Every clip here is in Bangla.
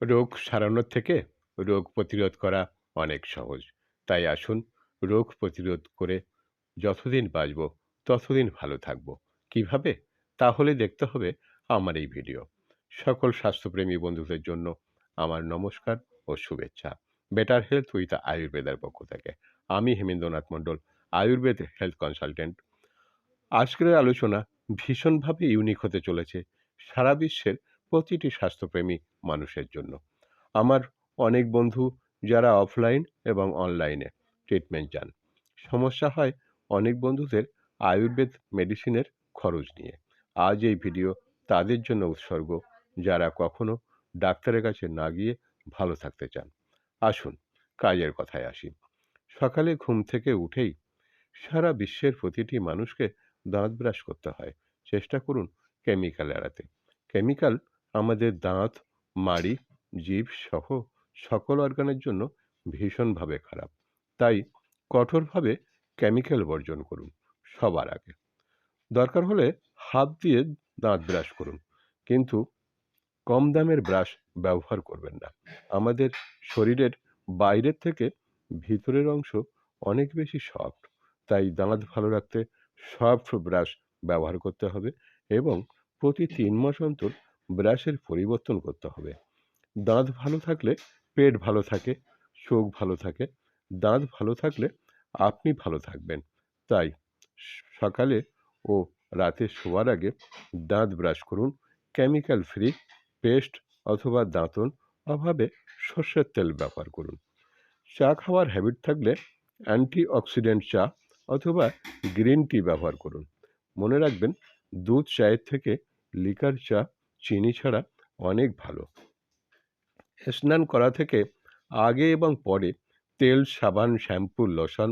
রোগ সারানোর থেকে রোগ প্রতিরোধ করা অনেক সহজ। তাই আসুন রোগ প্রতিরোধ করে যতদিন বাঁচব ততদিন ভালো থাকব। কিভাবে? তাহলে দেখতে হবে আমার এই ভিডিও। সকল স্বাস্থ্যপ্রেমী বন্ধুদের জন্য আমার নমস্কার ও শুভেচ্ছা। বেটার হেলথ উইথ আয়ুর্বেদার পক্ষ থেকে। আমি হেমেন্দ্রনাথ মণ্ডল, আয়ুর্বেদ হেলথ কনসালটেন্ট। আজকের আলোচনা ভীষণভাবে ইউনিক হতে চলেছে সারা বিশ্বের প্রতিটি স্বাস্থ্যপ্রেমী মানুষের জন্য। আমার অনেক বন্ধু যারা অফলাইন এবং অনলাইনে ট্রিটমেন্ট চান, সমস্যা হয় অনেক বন্ধুদের আয়ুর্বেদ মেডিসিনের খরচ নিয়ে। আজ এই ভিডিও তাদের জন্য উৎসর্গ যারা কখনো ডাক্তারের কাছে না গিয়ে ভালো থাকতে চান। আসুন কাজের কথায় আসি। সকালে ঘুম থেকে উঠেই সারা বিশ্বের প্রতিটি মানুষকে দাঁত ব্রাশ করতে হয়। চেষ্টা করুন কেমিক্যাল এড়াতে। কেমিক্যাল আমাদের দাঁত, মাড়ি, জিভ সহ সকল অর্গানের জন্য ভীষণভাবে খারাপ। তাই কঠোরভাবে কেমিক্যাল বর্জন করুন সবার আগে। দরকার হলে হাত দিয়ে দাঁত ব্রাশ করুন, কিন্তু কম দামের ব্রাশ ব্যবহার করবেন না। আমাদের শরীরের বাইরের থেকে ভিতরের অংশ অনেক বেশি সফট, তাই দাঁত ভালো রাখতে সফট ব্রাশ ব্যবহার করতে হবে এবং প্রতি 3 মাস অন্তর ব্রাশের পরিবর্তন করতে হবে। দাঁত ভালো থাকলে পেট ভালো থাকে, চোখ ভালো থাকে। দাঁত ভালো থাকলে আপনি ভালো থাকবেন। তাই সকালে ও রাতে শোয়ার আগে দাঁত ব্রাশ করুন। কেমিক্যাল ফ্রি পেস্ট অথবা দাঁতন অভাবে সর্ষের তেল ব্যবহার করুন। চা খাওয়ার হ্যাবিট থাকলে অ্যান্টিঅক্সিডেন্ট চা অথবা গ্রিন টি ব্যবহার করুন। মনে রাখবেন, দুধ চায়ের থেকে লিকার চা চিনি ছাড়া অনেক ভালো। স্নান করা থেকে আগে এবং পরে তেল, সাবান, শ্যাম্পু, লোশন,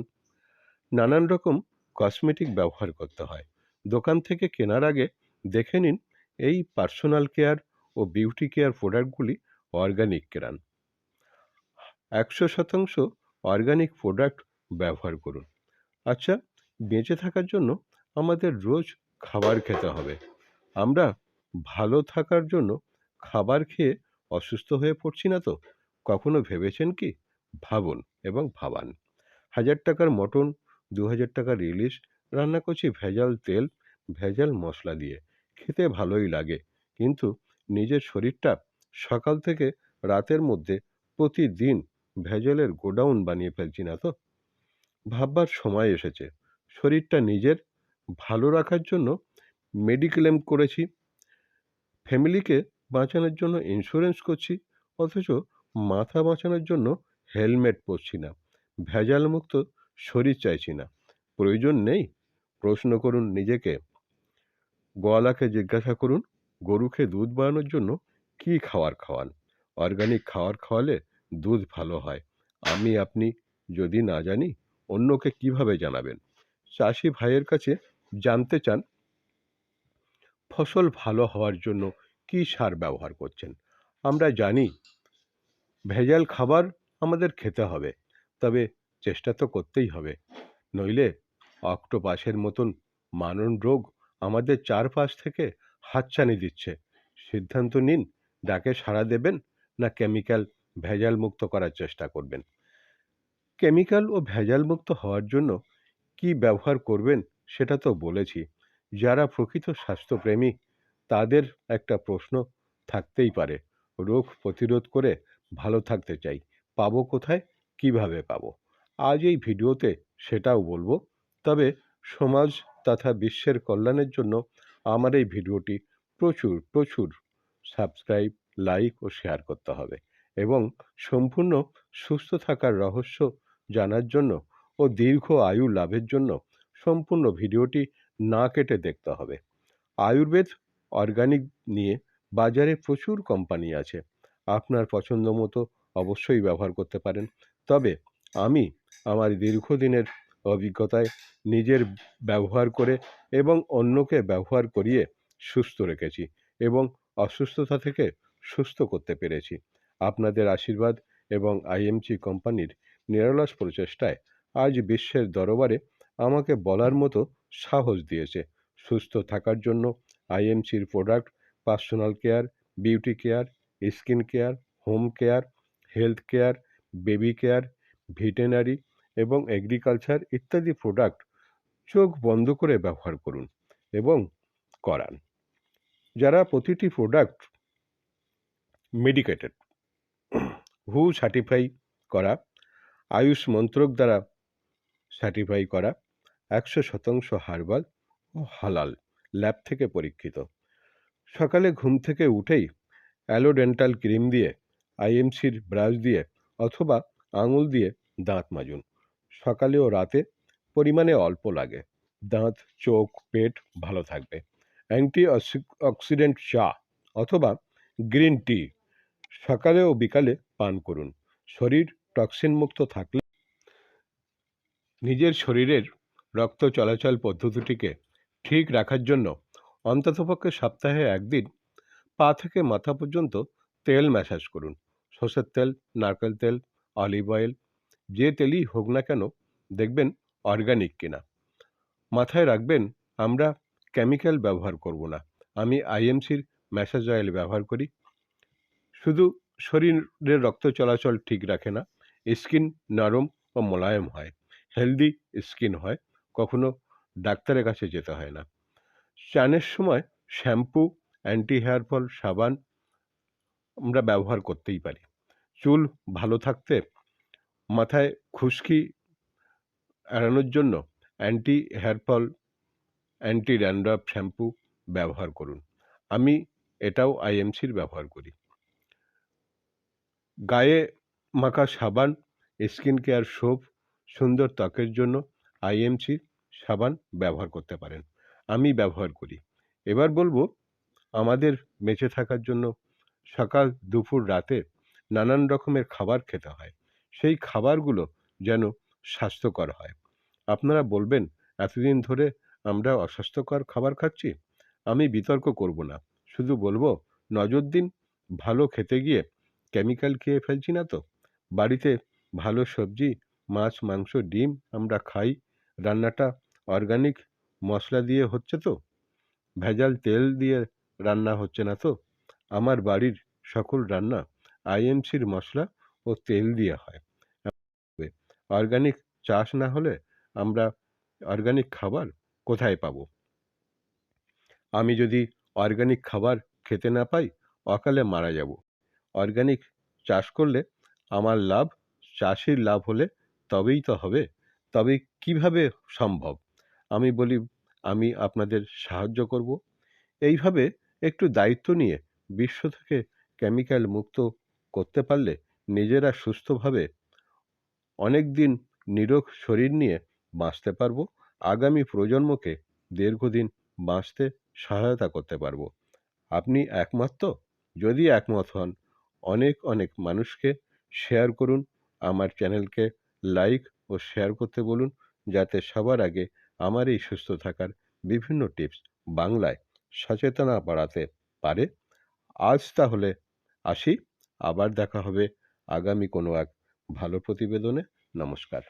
নানান রকম কসমেটিক ব্যবহার করতে হয়। দোকান থেকে কেনার আগে দেখে নিন এই পার্সোনাল কেয়ার ও বিউটি কেয়ার প্রোডাক্টগুলি অর্গানিক কিনা। 100% অর্গানিক প্রোডাক্ট ব্যবহার করুন। আচ্ছা, বেঁচে থাকার জন্য আমাদের রোজ খাবার খেতে হবে। আমরা ভালো থাকার জন্য খাবার খেয়ে অসুস্থ হয়ে পড়ছি না তো? কখনো ভেবেছেন কি? ভাবুন এবং ভাবান। 1000 টাকার মটন, 2000 টাকার ইলিশ রান্না করছি ভেজাল তেল, ভেজাল মশলা দিয়ে। খেতে ভালোই লাগে, কিন্তু নিজের শরীরটা সকাল থেকে রাতের মধ্যে প্রতিদিন ভেজালের গোডাউন বানিয়ে ফেলছি না তো? ভাববার সময় এসেছে। শরীরটা নিজের ভালো রাখার জন্য মেডিক্লেম করেছি, ফ্যামিলিকে বাঁচানোর জন্য ইন্স্যুরেন্স করছি, অথচ মাথা বাঁচানোর জন্য হেলমেট পরছি না। ভেজাল মুক্ত শরীর চাইছি না। প্রয়োজন নেই? প্রশ্ন করুন নিজেকে। গোয়ালাকে জিজ্ঞাসা করুন, গরুকে দুধ বানানোর জন্য কী খাওয়ার খাওয়ান। অর্গানিক খাওয়ার খাওয়ালে দুধ ভালো হয়। আমি আপনি যদি না জানি, অন্যকে কিভাবে জানাবেন? চাষি ভাইয়ের কাছে জানতে চান ফসল ভালো হওয়ার জন্য কী সার ব্যবহার করছেন। আমরা জানি ভেজাল খাবার আমাদের খেতে হবে, তবে চেষ্টা তো করতেই হবে, নইলে অক্টোপাসের মতন মারণ রোগ আমাদের চারপাশ থেকে হাতছানি দিচ্ছে। সিদ্ধান্ত নিন, ডাকে সাড়া দেবেন না কেমিক্যাল ভেজাল মুক্ত করার চেষ্টা করবেন। কেমিক্যাল ও ভেজাল মুক্ত হওয়ার জন্য কি ব্যবহার করবেন সেটা তো বলেছি। যারা প্রকৃত স্বাস্থ্যপ্রেমী তাদের একটা প্রশ্ন থাকতেই পারে, রোগ প্রতিরোধ করে ভালো থাকতে চাই, পাবো কোথায়, কিভাবে পাবো? আজ এই ভিডিওতে সেটাও বলবো। তবে সমাজ তথা বিশ্বের কল্যাণের জন্য আমার এই ভিডিওটি প্রচুর প্রচুর সাবস্ক্রাইব, লাইক ও শেয়ার করতে হবে এবং সম্পূর্ণ সুস্থ থাকার রহস্য জানার জন্য ও দীর্ঘ আয়ু লাভের জন্য সম্পূর্ণ ভিডিওটি না কেটে দেখতে হবে। আয়ুর্বেদ অর্গানিক নিয়ে বাজারে প্রচুর কোম্পানি আছে। আপনার পছন্দ মতো অবশ্যই ব্যবহার করতে পারেন। তবে আমি আমার দীর্ঘদিনের অভিজ্ঞতায় নিজের ব্যবহার করে এবং অন্যকে ব্যবহার করিয়ে সুস্থ রেখেছি এবং অসুস্থতা থেকে সুস্থ করতে পেরেছি। আপনাদের আশীর্বাদ এবং আইএমসি কোম্পানির নিরলস প্রচেষ্টায় আজ বিশ্বের দরবারে আমাকে বলার মতো সাহস দিয়েছে। সুস্থ থাকার জন্য আইএমসির product, personal care, beauty care, skin care, home care, health care, baby care, veterinary এবং এগ্রিকালচার ইত্যাদি প্রোডাক্ট চোখ বন্ধ করে ব্যবহার করুন এবং করান। যারা প্রতিটি প্রোডাক্ট মেডিকেটেড, হু সার্টিফাই করা, আয়ুষ মন্ত্রক দ্বারা সার্টিফাই করা, 100% হার্বাল ও হালাল ল্যাব থেকে পরীক্ষিত। সকালে ঘুম থেকে উঠেই অ্যালোডেন্টাল ক্রিম দিয়ে, আইএমসির ব্রাশ দিয়ে অথবা আঙুল দিয়ে দাঁত মাজুন। সকালে ও রাতে পরিমাণে অল্প লাগে। দাঁত, চোখ, পেট ভালো থাকবে। অ্যান্টি অক্সিডেন্ট চা অথবা গ্রিন টি সকালে ও বিকালে পান করুন। শরীর টক্সিন মুক্ত থাকলে নিজের শরীরের রক্ত চলাচল পদ্ধতিটিকে ঠিক রাখার জন্য অন্ততপক্ষে সপ্তাহে একদিন পা থেকে মাথা পর্যন্ত তেল ম্যাসাজ করুন। সর্ষের তেল, নারকেল তেল, অলিভ অয়েল, যে তেলই হোক না কেন দেখবেন অর্গানিক কিনা। মাথায় রাখবেন, আমরা কেমিক্যাল ব্যবহার করব না। আমি আইএমসির ম্যাসাজ অয়েল ব্যবহার করি। শুধু শরীরের রক্ত চলাচল ঠিক রাখে না, স্কিন নরম ও মোলায়েম হয়, হেলদি স্কিন হয়, কখনো ডাক্তারের কাছে যেতে হয় না। স্নানের সময় শ্যাম্পু, অ্যান্টি হেয়ার ফল সাবান আমরা ব্যবহার করতেই পারি। চুল ভালো থাকতে মাথায় খুশকি এড়ানোর জন্য anti hair fall, anti dandruff shampoo ব্যবহার করুন। আমি এটাও আইএমসির ব্যবহার করি। গায়ে মাখা সাবান, স্কিন কেয়ার সোপ, সুন্দর ত্বকের জন্য আইএমসি সাবান ব্যবহার করতে পারেন। আমি ব্যবহার করি। এবার বলবো, আমাদের বেঁচে থাকার জন্য সকাল, দুপুর, রাতে নানান রকমের খাবার খেতে হয়। সেই খাবারগুলো যেন স্বাস্থ্যকর হয়। আপনারা বলবেন, এতদিন ধরে আমরা অস্বাস্থ্যকর খাবার খাচ্ছি। আমি বিতর্ক করব না, শুধু বলবো নজর দিন, ভালো খেতে গিয়ে কেমিক্যাল খেয়ে ফেলছি না তো। বাড়িতে ভালো সবজি, মাছ, মাংস, ডিম আমরা খাই। রান্নাটা অর্গানিক মশলা দিয়ে হচ্ছে তো, ভেজাল তেল দিয়ে রান্না হচ্ছে না তো। আমার বাড়ির সকল রান্না আইএমসির মশলা ও তেল দিয়ে হয়। অর্গানিক চাষ না হলে আমরা অর্গানিক খাবার কোথায় পাবো? আমি যদি অর্গানিক খাবার খেতে না পাই, অকালে মারা যাব। অর্গানিক চাষ করলে আমার লাভ, চাষির লাভ হলে তবেই তো হবে। তবে কিভাবে সম্ভব? আমি বলি, আমি আপনাদের সাহায্য করব। এইভাবে একটু দায়িত্ব নিয়ে বিশ্ব থেকে কেমিক্যাল মুক্ত করতে পারলে নিজেরা সুস্থভাবে অনেক দিন নিরোগ শরীর নিয়ে বাঁচতে পারবো। আগামী প্রজন্মকে দীর্ঘদিন বাঁচতে সহায়তা করতে পারবো। আপনি একমত তো? যদি একমত হন, অনেক অনেক মানুষকে শেয়ার করুন। আমার চ্যানেলকে লাইক ও শেয়ার করতে বলুন, যাতে সবার আগে আমার এই সুস্থ থাকার বিভিন্ন টিপস বাংলায় সচেতনা বাড়াতে পারে। আজ তাহলে আসি, আবার দেখা হবে আগামী কোনো এক ভালো প্রতিবেদনে। নমস্কার।